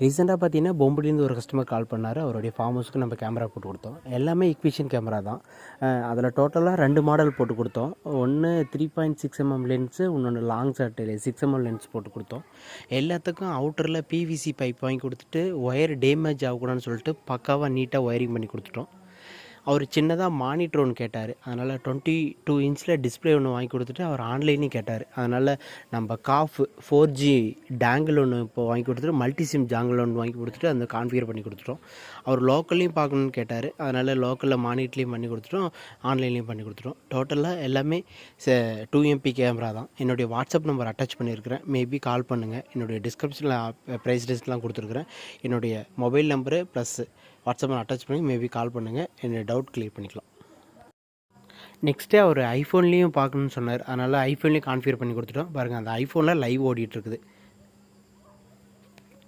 ரீசெண்டாக பார்த்தீங்கன்னா பொம்புலேருந்து ஒரு கஸ்டமர் கால் பண்ணார். அவருடைய ஃபார்ம் ஹவுஸ்க்கு நம்ம கேமரா போட்டு கொடுத்தோம். எல்லாமே இக்விஷன் கேமரா தான். அதில் டோட்டலாக 2 மாடல் போட்டு கொடுத்தோம். ஒன்று 3.6mm லென்ஸு, இன்னொன்று லாங் ஷாட் 6mm லென்ஸ் போட்டு கொடுத்தோம். எல்லாத்துக்கும் அவுட்டரில் பிவிசி பைப் வாங்கி கொடுத்துட்டு ஒயர் டேமேஜ் ஆகக்கூடாதுன்னு சொல்லிட்டு பக்காவாக நீட்டாக ஒயரிங் பண்ணி கொடுத்துட்டோம். அவர் சின்னதாக மானிட்டர் ஒன்று கேட்டார். அதனால் 22 இன்ச்சில் டிஸ்பிளே ஒன்று வாங்கி கொடுத்துட்டு அவர் ஆன்லைனையும் கேட்டார். அதனால் நம்ம காஃப் 4G டேங்கிள் ஒன்று இப்போ வாங்கி கொடுத்துட்டு மல்டி சிம் ஜாங்கிள் ஒன்று வாங்கி கொடுத்துட்டு அந்த கான்ஃபிகர் பண்ணி கொடுத்துட்டோம். அவர் லோக்கல்லையும் பார்க்கணுன்னு கேட்டார். அதனால் லோக்கலில் மானிட்டர்லேயும் பண்ணி கொடுத்துட்டோம், ஆன்லைன்லேயும் பண்ணி கொடுத்துட்டோம். டோட்டலாக எல்லாமே 2MP கேமரா தான். என்னுடைய வாட்ஸ்அப் நம்பர் அட்டாச் பண்ணியிருக்கிறேன். மேபி கால் பண்ணுங்கள். என்னுடைய டிஸ்கிரிப்ஷனில் ப்ரைஸ் லிஸ்ட்லாம் கொடுத்துருக்குறேன். என்னுடைய மொபைல் நம்பரு ப்ளஸ் வாட்ஸ்அப்பில் அட்டாச் பண்ணி மேபி கால் பண்ணுங்கள். என்னோடய டவுட் கிளியர் பண்ணிக்கலாம். நெக்ஸ்ட்டு அவர் ஐஃபோன்லேயும் பார்க்கணுன்னு சொன்னார். அதனால் ஐஃபோன்லேயும் கான்ஃபிகர் பண்ணி கொடுத்துட்டோம். பாருங்கள், அந்த ஐஃபோனில் லைவ் ஓடிட்டுருக்குது.